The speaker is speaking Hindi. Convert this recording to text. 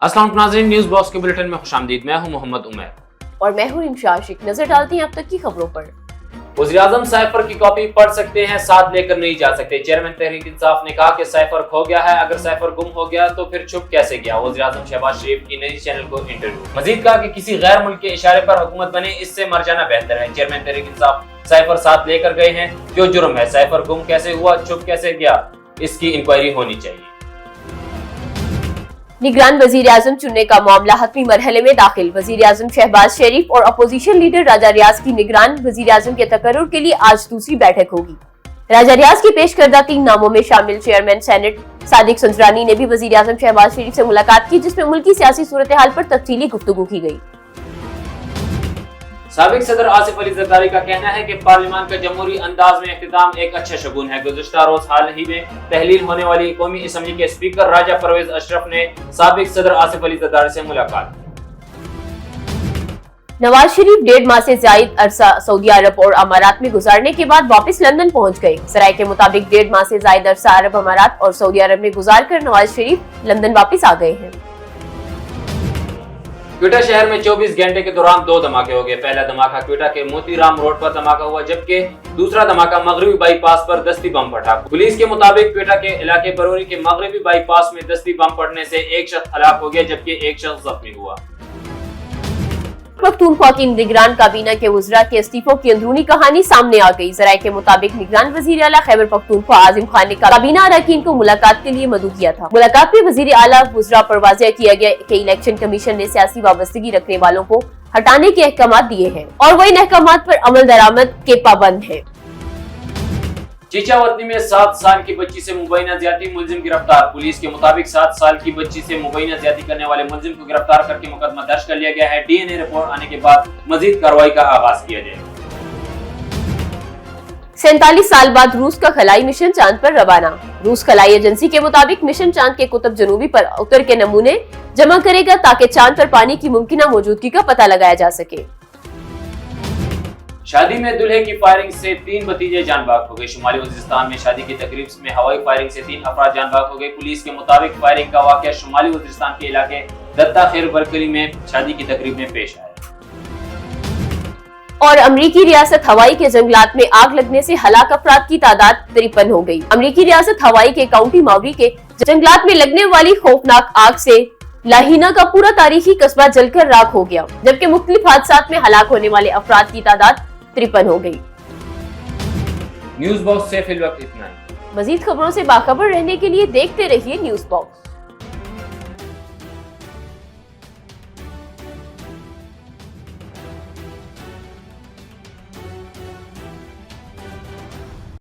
अस्सलाम वालेकुम नाज़रीन, न्यूज़ बॉक्स के बुलेटिन में खुशामदीद। मैं हूं मोहम्मद उमर और मैं हूं रिमशा आशिक। नजर डालते हैं अब तक की खबरों पर। वज़ीर-ए-आज़म साइफर की कॉपी पढ़ सकते हैं, साथ लेकर नहीं जा सकते। चेयरमैन तहरीक इंसाफ ने कहा कि साइफर खो गया है, अगर साइफर गुम हो गया तो फिर छुप कैसे गया। वज़ीर-ए-आज़म शहबाज शरीफ की निजी चैनल को इंटरव्यू। मजीद कहा कि किसी गैर मुल्क के इशारे पर हुकूमत बने, इससे मर जाना बेहतर है। चेयरमैन तहरीक इंसाफ साइफर साथ लेकर गए हैं, जो जुर्म है। साइफर गुम कैसे हुआ, छुप कैसे गया, इसकी इंक्वायरी होनी चाहिए। निगरान वजीर आजम चुनने का मामला हतमी मरहले में दाखिल। वजीर आजम शहबाज शरीफ और अपोजिशन लीडर राजा रियाज की निगरान वजीर आजम के तकर्रुर के लिए आज दूसरी बैठक होगी। राजा रियाज के पेश करदा 3 नामों में शामिल चेयरमैन सेनेट सादिक संजरानी ने भी वजीर आजम शहबाज शरीफ से मुलाकात की, जिसमें मुल्की सियासी सूरत हाल पर तफसीली गुफ्तगू की गई। साबिक सदर आसिफ अली जरदारी का कहना है कि पार्लियामान का जमहूरी अंदाज में इख्तिताम एक अच्छा शगुन है। गुज़िश्ता रोज हाल ही में तहलील होने वाली कौमी असम्बली के स्पीकर राजा परवेज अशरफ ने साबिक सदर आसिफ अली जरदारी से मुलाकात। नवाज शरीफ 1.5 माह से जायद अरसा सऊदी अरब और अमारात में गुजारने के बाद वापस लंदन पहुंच गए। सराय के मुताबिक 1.5 माह से जायद अरसा अरब अमारात और सऊदी अरब में गुजार कर नवाज शरीफ लंदन वापस आ गए हैं। क्वेटा शहर में 24 घंटे के दौरान 2 धमाके हो गए। पहला धमाका क्वेटा के मोतीराम रोड पर धमाका हुआ, जबकि दूसरा धमाका मगरबी बाईपास पर दस्ती बम फटा। पुलिस के मुताबिक क्वेटा के इलाके बरोरी के मगरबी बाईपास में दस्ती बम फटने से एक शख्स हलाक हो गया, जबकि एक शख्स जख्मी हुआ। पख्तूनख्वा की निगरान काबीना के वज़रा के इस्तीफों की अंदरूनी कहानी सामने आ गई। जराये के मुताबिक निगरान वज़ीर आला खैबर पख्तूनख्वा आज़िम खान ने काबीना अरकान को मुलाकात के लिए मदऊ किया था। मुलाकात में वज़ीर आला वज़रा पर वाज़ेह किया गया कि इलेक्शन कमीशन ने सियासी वाबस्तगी रखने वालों को हटाने के अहकाम दिए हैं और वो इन अहकाम पर अमल दरामद के पाबंद है। चीचावतनी में 7 साल की बच्ची से मुबैना ज्यादती मुलजिम गिरफ्तार। पुलिस के मुताबिक 7 साल की बच्ची से मुबैना ज्यादती करने वाले मुलजिम को गिरफ्तार करके मुकदमा दर्ज कर लिया गया है। डीएनए रिपोर्ट आने के बाद मजीद कार्रवाई का आगाज किया जाएगा। 47 साल बाद रूस का खलाई मिशन चांद पर रवाना। रूस खलाई एजेंसी के मुताबिक मिशन चांद के कुतुब जनूबी पर उतर के नमूने जमा करेगा, ताकि चांद पर पानी की मुमकिन मौजूदगी का पता लगाया जा सके। शादी में दूल्हे की फायरिंग से 3 भतीजे जान बाग हो गए। शुमाली वजीरिस्तान में शादी की तकरीब में हवाई फायरिंग से 3 अफराद जान बाग हो गए। पुलिस के मुताबिक फायरिंग का वाकया शुमाली वजीरिस्तान के इलाके दत्ता खैर बरकरी में शादी की तकरीब में पेश आया। और अमरीकी रियासत हवाई के जंगलात में आग लगने से हलाक अफराद की तादाद 53 हो गई। अमरीकी रियासत हवाई के काउंटी मावरी के जंगलात में लगने वाली खौफनाक आग से लाहीना का पूरा तारीखी कस्बा जलकर राख हो गया, जबकि मुख्तलिफ हादसात में हलाक होने वाले अफराद की तादाद 53 हो गई। न्यूज़ बॉक्स से फिलहाल इतना ही। मजीद खबरों से बाखबर रहने के लिए देखते रहिए न्यूज़ बॉक्स।